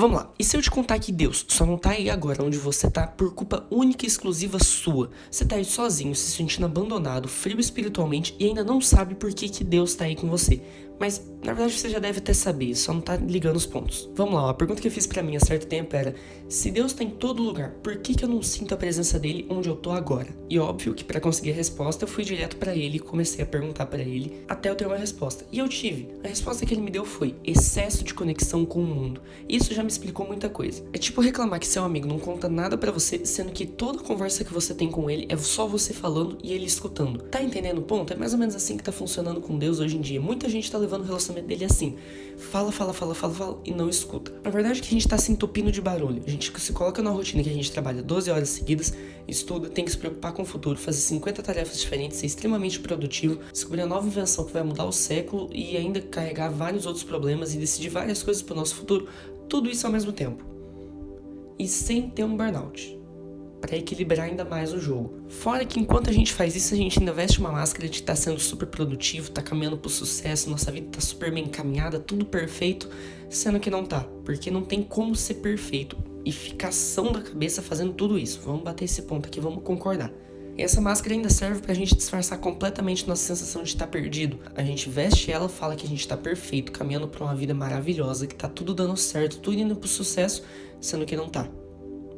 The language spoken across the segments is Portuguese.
Vamos lá, e se eu te contar que Deus só não tá aí agora onde você tá por culpa única e exclusiva sua? Você tá aí sozinho, se sentindo abandonado, frio espiritualmente e ainda não sabe por que Deus tá aí com você. Mas, na verdade, você já deve até saber, só não tá ligando os pontos. Vamos lá, a pergunta que eu fiz pra mim há certo tempo era: se Deus tá em todo lugar, por que eu não sinto a presença dele onde eu tô agora? E óbvio que pra conseguir a resposta, eu fui direto pra ele e comecei a perguntar pra ele até eu ter uma resposta. E eu tive. A resposta que ele me deu foi: excesso de conexão com o mundo. Isso já me explicou muita coisa. É tipo reclamar que seu amigo não conta nada pra você, sendo que toda conversa que você tem com ele é só você falando e ele escutando. Tá entendendo o ponto? É mais ou menos assim que tá funcionando com Deus hoje em dia. Muita gente tá levando o relacionamento dele assim: fala e não escuta. Na verdade é que a gente tá se entupindo de barulho. A gente se coloca numa rotina que a gente trabalha 12 horas seguidas, estuda, tem que se preocupar com o futuro, fazer 50 tarefas diferentes, ser extremamente produtivo, descobrir a nova invenção que vai mudar o século e ainda carregar vários outros problemas e decidir várias coisas pro nosso futuro. Tudo isso ao mesmo tempo. E sem ter um burnout. Pra equilibrar ainda mais o jogo. Fora que enquanto a gente faz isso, a gente ainda veste uma máscara de tá sendo super produtivo, tá caminhando pro sucesso, nossa vida tá super bem encaminhada, tudo perfeito, sendo que não tá. Porque não tem como ser perfeito e ficar são da cabeça fazendo tudo isso. Vamos bater esse ponto aqui, vamos concordar. E essa máscara ainda serve pra gente disfarçar completamente nossa sensação de estar perdido. A gente veste ela, fala que a gente tá perfeito, caminhando pra uma vida maravilhosa, que tá tudo dando certo, tudo indo pro sucesso, sendo que não tá.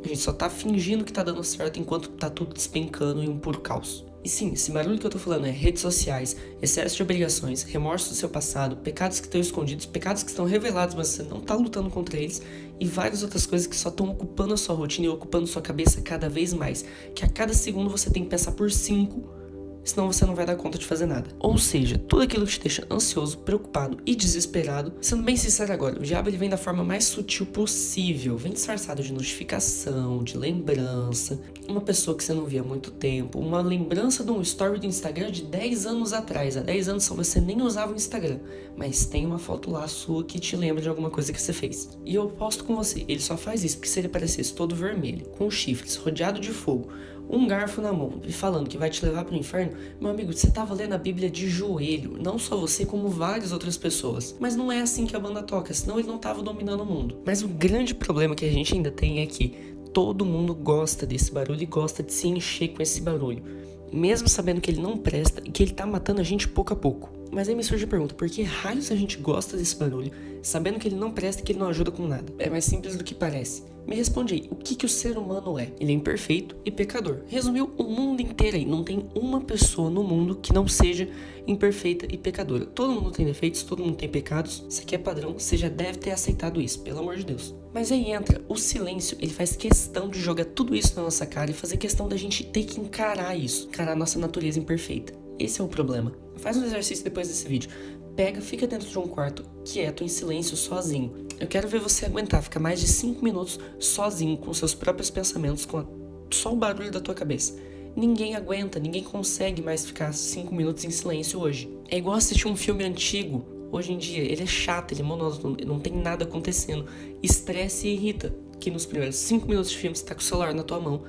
A gente só tá fingindo que tá dando certo enquanto tá tudo despencando em um puro caos. E sim, esse barulho que eu tô falando é redes sociais, excesso de obrigações, remorso do seu passado, pecados que estão escondidos, pecados que estão revelados, mas você não tá lutando contra eles, e várias outras coisas que só estão ocupando a sua rotina e ocupando sua cabeça cada vez mais. Que a cada segundo você tem que pensar por 5, senão você não vai dar conta de fazer nada. Ou seja, tudo aquilo que te deixa ansioso, preocupado e desesperado. Sendo bem sincero agora, o diabo ele vem da forma mais sutil possível. Vem disfarçado de notificação, de lembrança, uma pessoa que você não via há muito tempo, uma lembrança de um story do Instagram de 10 anos atrás. Há 10 anos você nem usava o Instagram, mas tem uma foto lá sua que te lembra de alguma coisa que você fez. E eu aposto com você, ele só faz isso porque se ele aparecesse todo vermelho, com chifres, rodeado de fogo, um garfo na mão e falando que vai te levar pro inferno, meu amigo, você tava lendo a Bíblia de joelho, não só você, como várias outras pessoas. Mas não é assim que a banda toca, senão ele não tava dominando o mundo. Mas o grande problema que a gente ainda tem é que todo mundo gosta desse barulho e gosta de se encher com esse barulho, mesmo sabendo que ele não presta e que ele tá matando a gente pouco a pouco. Mas aí me surge a pergunta: por que raios a gente gosta desse barulho, sabendo que ele não presta e que ele não ajuda com nada? É mais simples do que parece. Me responde aí, o que o ser humano é? Ele é imperfeito e pecador. Resumiu o mundo inteiro aí. Não tem uma pessoa no mundo que não seja imperfeita e pecadora. Todo mundo tem defeitos, todo mundo tem pecados. Isso aqui é padrão, você já deve ter aceitado isso, pelo amor de Deus. Mas aí entra o silêncio, ele faz questão de jogar tudo isso na nossa cara e fazer questão da gente ter que encarar isso, encarar a nossa natureza imperfeita. Esse é o problema. Faz um exercício depois desse vídeo. Pega, fica dentro de um quarto, quieto, em silêncio, sozinho. Eu quero ver você aguentar ficar mais de 5 minutos sozinho, com seus próprios pensamentos, com só o barulho da tua cabeça. Ninguém aguenta, ninguém consegue mais ficar 5 minutos em silêncio hoje. É igual assistir um filme antigo. Hoje em dia, ele é chato, ele é monótono, não tem nada acontecendo. Estresse e irrita, que nos primeiros 5 minutos de filme você tá com o celular na tua mão,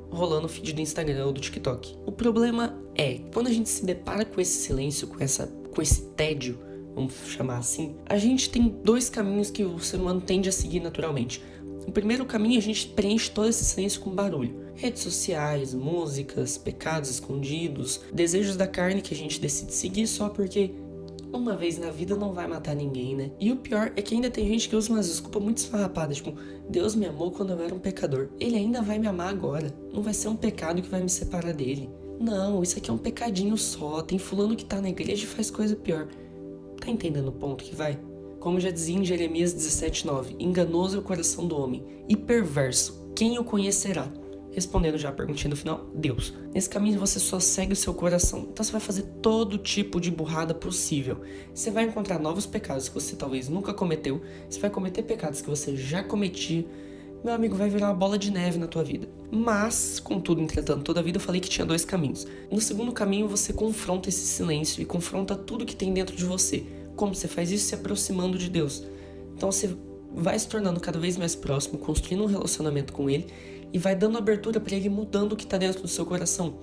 rolando o feed do Instagram ou do TikTok. O problema é, quando a gente se depara com esse silêncio, com esse tédio, vamos chamar assim, a gente tem 2 caminhos que o ser humano tende a seguir naturalmente. O primeiro caminho, a gente preenche todo esse silêncio com barulho. Redes sociais, músicas, pecados escondidos, desejos da carne que a gente decide seguir só porque uma vez na vida não vai matar ninguém, né? E o pior é que ainda tem gente que usa umas desculpas muito esfarrapadas, tipo: Deus me amou quando eu era um pecador, ele ainda vai me amar agora, não vai ser um pecado que vai me separar dele. Não, isso aqui é um pecadinho só, tem fulano que tá na igreja e faz coisa pior. Tá entendendo o ponto que vai? Como já dizia em Jeremias 17:9, enganoso é o coração do homem e perverso, quem o conhecerá? Respondendo já a perguntinha do final, Deus. Nesse caminho você só segue o seu coração, então você vai fazer todo tipo de burrada possível. Você vai encontrar novos pecados que você talvez nunca cometeu, você vai cometer pecados que você já cometia. Meu amigo, vai virar uma bola de neve na tua vida. Mas, contudo, entretanto, toda a vida eu falei que tinha 2 caminhos. No segundo caminho, você confronta esse silêncio e confronta tudo que tem dentro de você. Como você faz isso? Se aproximando de Deus. Então você vai se tornando cada vez mais próximo, construindo um relacionamento com Ele e vai dando abertura para Ele mudando o que está dentro do seu coração.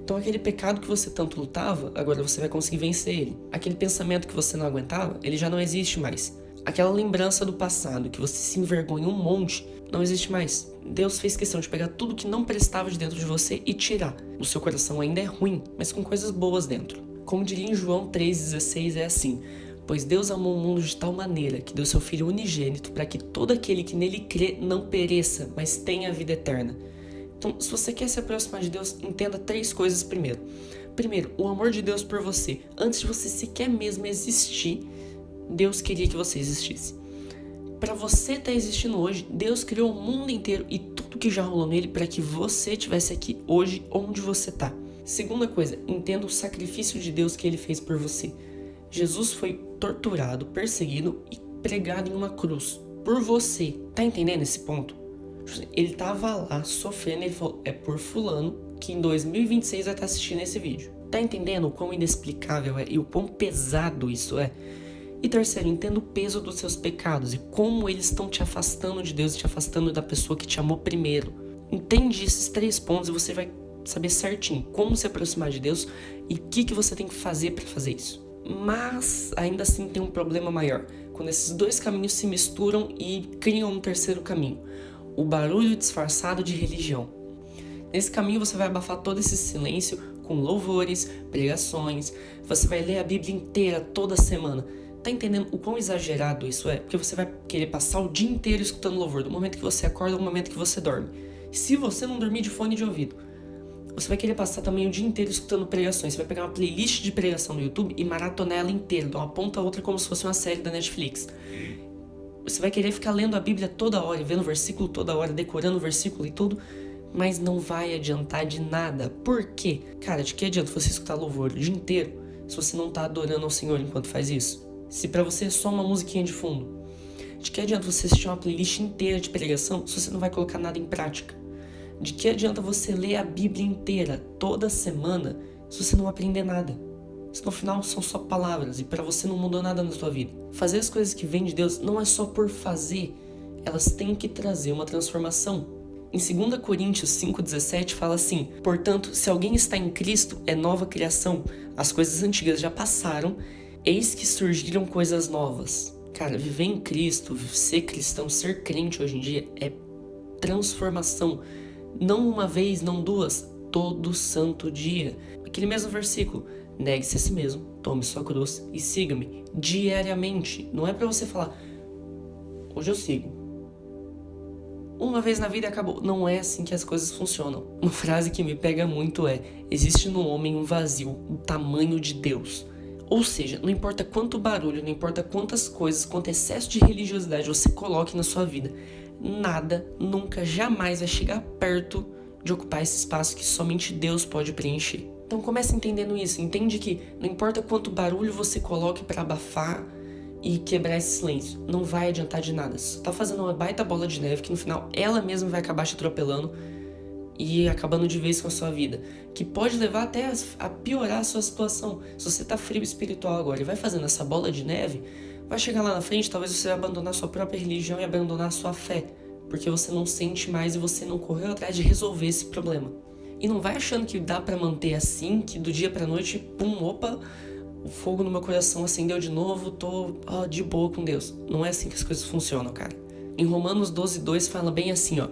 Então aquele pecado que você tanto lutava, agora você vai conseguir vencer ele. Aquele pensamento que você não aguentava, ele já não existe mais. Aquela lembrança do passado que você se envergonha um monte, não existe mais. Deus fez questão de pegar tudo que não prestava de dentro de você e tirar. O seu coração ainda é ruim, mas com coisas boas dentro. Como diria em João 3,16, é assim: pois Deus amou o mundo de tal maneira que deu seu Filho unigênito para que todo aquele que nele crê não pereça, mas tenha a vida eterna. Então, se você quer se aproximar de Deus, entenda 3 coisas primeiro. Primeiro, o amor de Deus por você. Antes de você sequer mesmo existir, Deus queria que você existisse. Para você estar existindo hoje, Deus criou o mundo inteiro e tudo que já rolou nele para que você estivesse aqui hoje onde você está. Segunda coisa, entenda o sacrifício de Deus que ele fez por você. Jesus foi torturado, perseguido e pregado em uma cruz por você. Tá entendendo esse ponto? Ele tava lá sofrendo, ele falou, é por fulano que em 2026 vai estar assistindo esse vídeo. Tá entendendo o quão inexplicável é e o quão pesado isso é? E terceiro, entenda o peso dos seus pecados e como eles estão te afastando de Deus e te afastando da pessoa que te amou primeiro. Entende esses 3 pontos e você vai saber certinho como se aproximar de Deus e o que você tem que fazer para fazer isso. Mas ainda assim tem um problema maior, quando esses 2 caminhos se misturam e criam um terceiro caminho, o barulho disfarçado de religião. Nesse caminho você vai abafar todo esse silêncio com louvores, pregações, você vai ler a Bíblia inteira toda semana. Tá entendendo o quão exagerado isso é? Porque você vai querer passar o dia inteiro escutando louvor, do momento que você acorda ao momento que você dorme. Se você não dormir de fone de ouvido, você vai querer passar também o dia inteiro escutando pregações. Você vai pegar uma playlist de pregação no YouTube e maratonar ela inteira, de uma ponta a outra como se fosse uma série da Netflix. Você vai querer ficar lendo a Bíblia toda hora, vendo o versículo toda hora, decorando o versículo e tudo, mas não vai adiantar de nada. Por quê? Cara, de que adianta você escutar louvor o dia inteiro se você não tá adorando ao Senhor enquanto faz isso? Se pra você é só uma musiquinha de fundo. De que adianta você assistir uma playlist inteira de pregação se você não vai colocar nada em prática? De que adianta você ler a Bíblia inteira toda semana se você não aprender nada? Se no final são só palavras e pra você não mudou nada na sua vida. Fazer as coisas que vêm de Deus não é só por fazer, elas têm que trazer uma transformação. Em 2 Coríntios 5,17 fala assim: portanto, se alguém está em Cristo, é nova criação. As coisas antigas já passaram, eis que surgiram coisas novas. Cara, viver em Cristo, ser cristão, ser crente hoje em dia é transformação. Não uma vez, não 2, todo santo dia. Aquele mesmo versículo, negue-se a si mesmo, tome sua cruz e siga-me diariamente. Não é pra você falar, hoje eu sigo. Uma vez na vida acabou. Não é assim que as coisas funcionam. Uma frase que me pega muito é: existe no homem um vazio, o tamanho de Deus. Ou seja, não importa quanto barulho, não importa quantas coisas, quanto excesso de religiosidade você coloque na sua vida, nada, nunca, jamais vai chegar perto de ocupar esse espaço que somente Deus pode preencher. Então comece entendendo isso, entende que não importa quanto barulho você coloque para abafar e quebrar esse silêncio, não vai adiantar de nada. Você tá fazendo uma baita bola de neve que no final ela mesma vai acabar te atropelando e acabando de vez com a sua vida, que pode levar até a piorar a sua situação. Se você tá frio espiritual agora e vai fazendo essa bola de neve, vai chegar lá na frente, talvez você vai abandonar sua própria religião e abandonar a sua fé, porque você não sente mais e você não correu atrás de resolver esse problema. E não vai achando que dá pra manter assim, que do dia pra noite, pum, opa, o fogo no meu coração acendeu de novo, tô de boa com Deus. Não é assim que as coisas funcionam, cara. Em Romanos 12:2 fala bem assim, ó: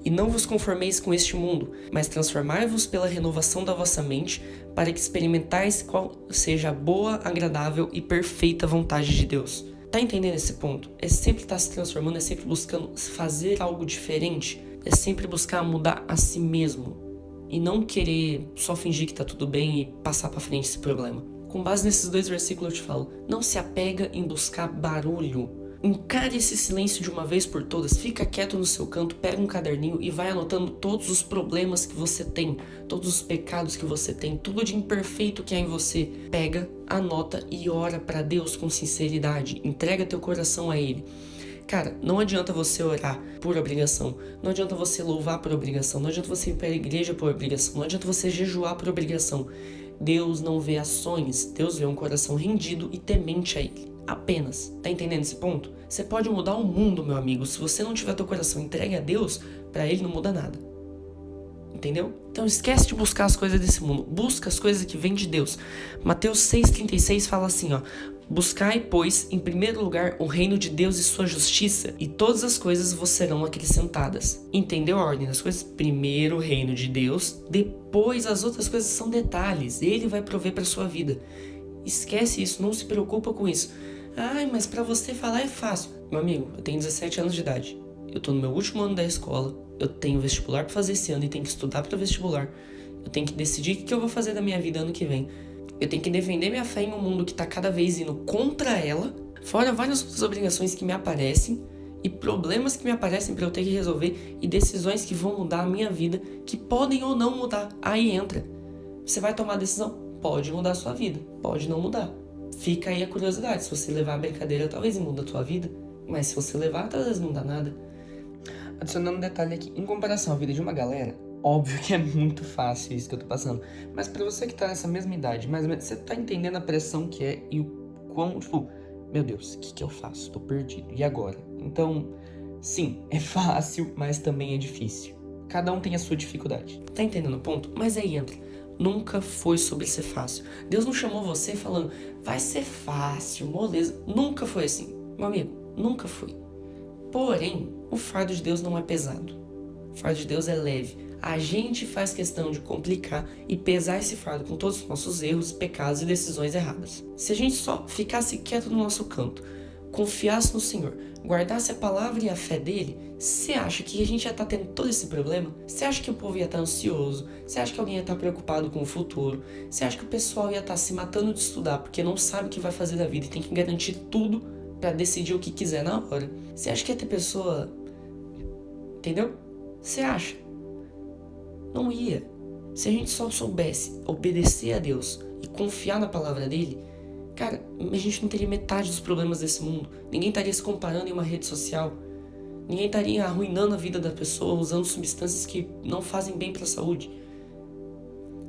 e não vos conformeis com este mundo, mas transformai-vos pela renovação da vossa mente, para que experimentais qual seja a boa, agradável e perfeita vontade de Deus. Tá entendendo esse ponto? É sempre estar se transformando, é sempre buscando fazer algo diferente, é sempre buscar mudar a si mesmo. E não querer só fingir que tá tudo bem e passar pra frente esse problema. Com base nesses 2 versículos eu te falo, não se apega em buscar barulho. Encare esse silêncio de uma vez por todas, fica quieto no seu canto, pega um caderninho e vai anotando todos os problemas que você tem, todos os pecados que você tem, tudo de imperfeito que há em você. Pega, anota e ora pra Deus com sinceridade, entrega teu coração a Ele. Cara, não adianta você orar por obrigação, não adianta você louvar por obrigação, não adianta você ir para a igreja por obrigação, não adianta você jejuar por obrigação. Deus não vê ações, Deus vê um coração rendido e temente a Ele. Apenas. Tá entendendo esse ponto? Você pode mudar o mundo, meu amigo. Se você não tiver teu coração entregue a Deus, para Ele não muda nada. Entendeu? Então esquece de buscar as coisas desse mundo. Busca as coisas que vêm de Deus. Mateus 6,36 fala assim, ó: Buscai, pois, em primeiro lugar o reino de Deus e sua justiça, e todas as coisas vos serão acrescentadas. Entendeu a ordem das coisas? Primeiro o reino de Deus, depois as outras coisas são detalhes. Ele vai prover para sua vida. Esquece isso, não se preocupa com isso. Ai, mas para você falar é fácil. Meu amigo, eu tenho 17 anos de idade. Eu tô no meu último ano da escola. Eu tenho vestibular para fazer esse ano e tenho que estudar para vestibular. Eu tenho que decidir o que eu vou fazer da minha vida ano que vem. Eu tenho que defender minha fé em um mundo que tá cada vez indo contra ela, fora várias outras obrigações que me aparecem e problemas que me aparecem para eu ter que resolver e decisões que vão mudar a minha vida, que podem ou não mudar. Aí entra. Você vai tomar a decisão? Pode mudar a sua vida, pode não mudar. Fica aí a curiosidade. Se você levar a brincadeira, talvez muda a tua vida, mas se você levar, talvez não dá nada. Adicionando um detalhe aqui, em comparação à vida de uma galera, óbvio que é muito fácil isso que eu tô passando, mas pra você que tá nessa mesma idade, mais ou menos, você tá entendendo a pressão que é e o quão, tipo, meu Deus, o que eu faço? Tô perdido, e agora? Então, sim, é fácil, mas também é difícil. Cada um tem a sua dificuldade. Tá entendendo o ponto? Mas aí entra. Nunca foi sobre ser fácil. Deus não chamou você falando, vai ser fácil, moleza. Nunca foi assim, meu amigo, nunca foi. Porém, o fardo de Deus não é pesado. O fardo de Deus é leve. A gente faz questão de complicar e pesar esse fardo com todos os nossos erros, pecados e decisões erradas. Se a gente só ficasse quieto no nosso canto, confiasse no Senhor, guardasse a palavra e a fé dele, você acha que a gente já tá tendo todo esse problema? Você acha que o povo ia estar ansioso? Você acha que alguém ia estar preocupado com o futuro? Você acha que o pessoal ia estar se matando de estudar porque não sabe o que vai fazer da vida e tem que garantir tudo pra decidir o que quiser na hora? Você acha que ia ter pessoa... Entendeu? Você acha? Não ia. Se a gente só soubesse obedecer a Deus e confiar na palavra dele, cara, a gente não teria metade dos problemas desse mundo. Ninguém estaria se comparando em uma rede social. Ninguém estaria arruinando a vida da pessoa usando substâncias que não fazem bem para a saúde.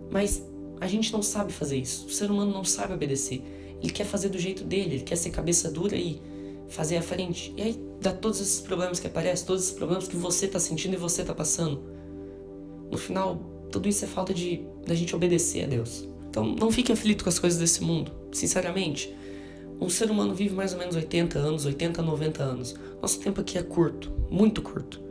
Mas a gente não sabe fazer isso. O ser humano não sabe obedecer. Ele quer fazer do jeito dele, ele quer ser cabeça dura e fazer à frente. E aí dá todos esses problemas que aparecem, todos esses problemas que você tá sentindo e você tá passando. No final, tudo isso é falta da gente obedecer a Deus. Então não fique aflito com as coisas desse mundo. Sinceramente, um ser humano vive mais ou menos 80 anos, 80 a 90 anos. Nosso tempo aqui é curto, muito curto.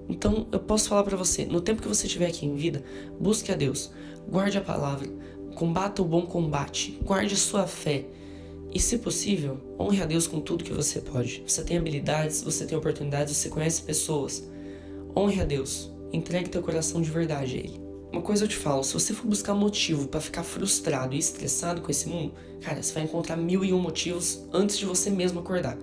Então eu posso falar pra você, no tempo que você estiver aqui em vida, busque a Deus, guarde a palavra, combata o bom combate, guarde a sua fé. E se possível, honre a Deus com tudo que você pode. Você tem habilidades, você tem oportunidades, você conhece pessoas. Honre a Deus, entregue teu coração de verdade a Ele. Uma coisa eu te falo, se você for buscar motivo pra ficar frustrado e estressado com esse mundo, cara, você vai encontrar 1001 motivos antes de você mesmo acordar.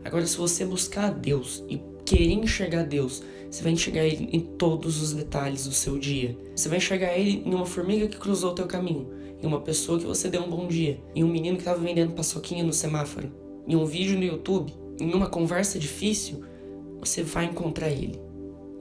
Agora, se você buscar a Deus e querer enxergar Deus, você vai enxergar Ele em todos os detalhes do seu dia. Você vai enxergar Ele em uma formiga que cruzou o teu caminho, em uma pessoa que você deu um bom dia, em um menino que estava vendendo paçoquinha no semáforo, em um vídeo no YouTube, em uma conversa difícil, você vai encontrar Ele.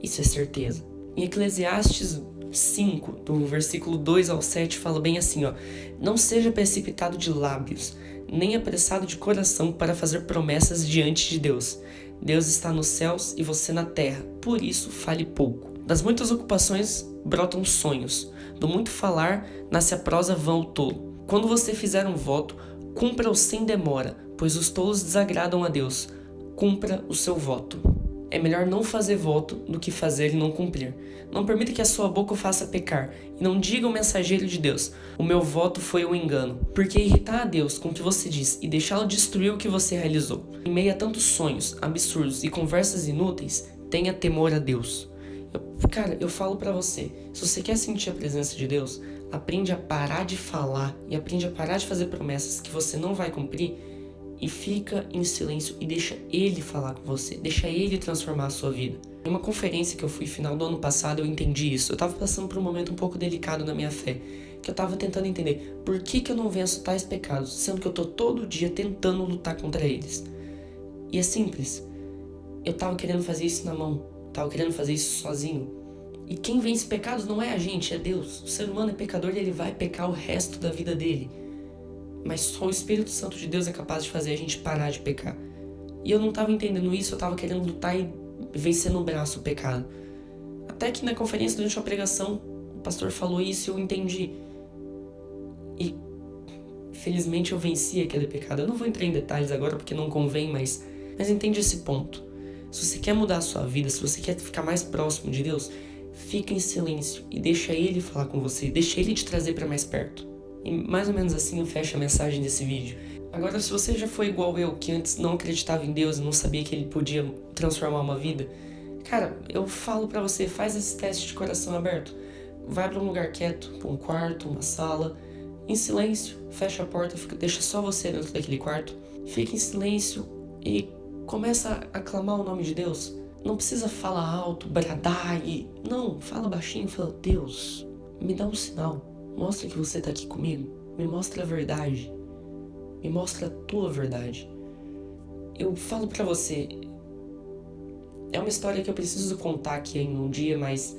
Isso é certeza. Em Eclesiastes 5, do versículo 2 ao 7, fala bem assim, ó: não seja precipitado de lábios, nem apressado de coração para fazer promessas diante de Deus. Deus está nos céus e você na terra, por isso fale pouco. Das muitas ocupações brotam sonhos, do muito falar nasce a prosa vã ao tolo. Quando você fizer um voto, cumpra-o sem demora, pois os tolos desagradam a Deus. Cumpra o seu voto. É melhor não fazer voto do que fazer e não cumprir. Não permita que a sua boca o faça pecar, e não diga ao mensageiro de Deus: o meu voto foi um engano. Porque irritar a Deus com o que você diz e deixá-lo destruir o que você realizou. Em meio a tantos sonhos, absurdos e conversas inúteis, tenha temor a Deus. Eu falo pra você, se você quer sentir a presença de Deus, aprende a parar de falar e aprende a parar de fazer promessas que você não vai cumprir e fica em silêncio e deixa Ele falar com você, deixa Ele transformar a sua vida. Em uma conferência que eu fui final do ano passado, eu entendi isso. Eu tava passando por um momento um pouco delicado na minha fé, que eu tava tentando entender por que eu não venço tais pecados, sendo que eu tô todo dia tentando lutar contra eles. E é simples, eu tava querendo fazer isso na mão, tava querendo fazer isso sozinho. E quem vence pecados não é a gente, é Deus. O ser humano é pecador e ele vai pecar o resto da vida dele. Mas só o Espírito Santo de Deus é capaz de fazer a gente parar de pecar. E eu não estava entendendo isso, eu estava querendo lutar e vencer no braço o pecado. Até que na conferência, durante uma pregação, o pastor falou isso e eu entendi. E felizmente eu venci aquele pecado. Eu não vou entrar em detalhes agora porque não convém, mas entende esse ponto. Se você quer mudar a sua vida, se você quer ficar mais próximo de Deus, fica em silêncio e deixa Ele falar com você, deixa Ele te trazer para mais perto. E mais ou menos assim eu fecho a mensagem desse vídeo. Agora, se você já foi igual eu, que antes não acreditava em Deus e não sabia que Ele podia transformar uma vida, cara, eu falo pra você, faz esse teste de coração aberto. Vai pra um lugar quieto, pra um quarto, uma sala, em silêncio, fecha a porta, deixa só você dentro daquele quarto, fica em silêncio e começa a clamar o nome de Deus. Não precisa falar alto, bradar e... Não, fala baixinho, fala, Deus, me dá um sinal, mostra que você tá aqui comigo, me mostra a verdade, me mostra a tua verdade. Eu falo pra você, é uma história que eu preciso contar aqui em um dia, mas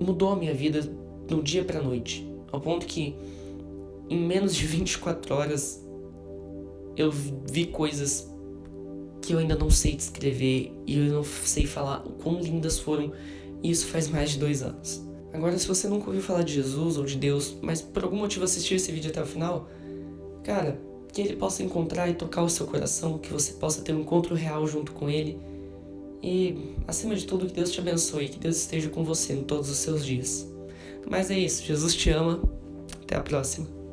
mudou a minha vida do dia pra noite. Ao ponto que em menos de 24 horas eu vi coisas que eu ainda não sei descrever e eu não sei falar o quão lindas foram, e isso faz mais de 2 anos. Agora, se você nunca ouviu falar de Jesus ou de Deus, mas por algum motivo assistiu esse vídeo até o final, cara, que Ele possa encontrar e tocar o seu coração, que você possa ter um encontro real junto com Ele. E, acima de tudo, que Deus te abençoe, que Deus esteja com você em todos os seus dias. Mas é isso, Jesus te ama, até a próxima.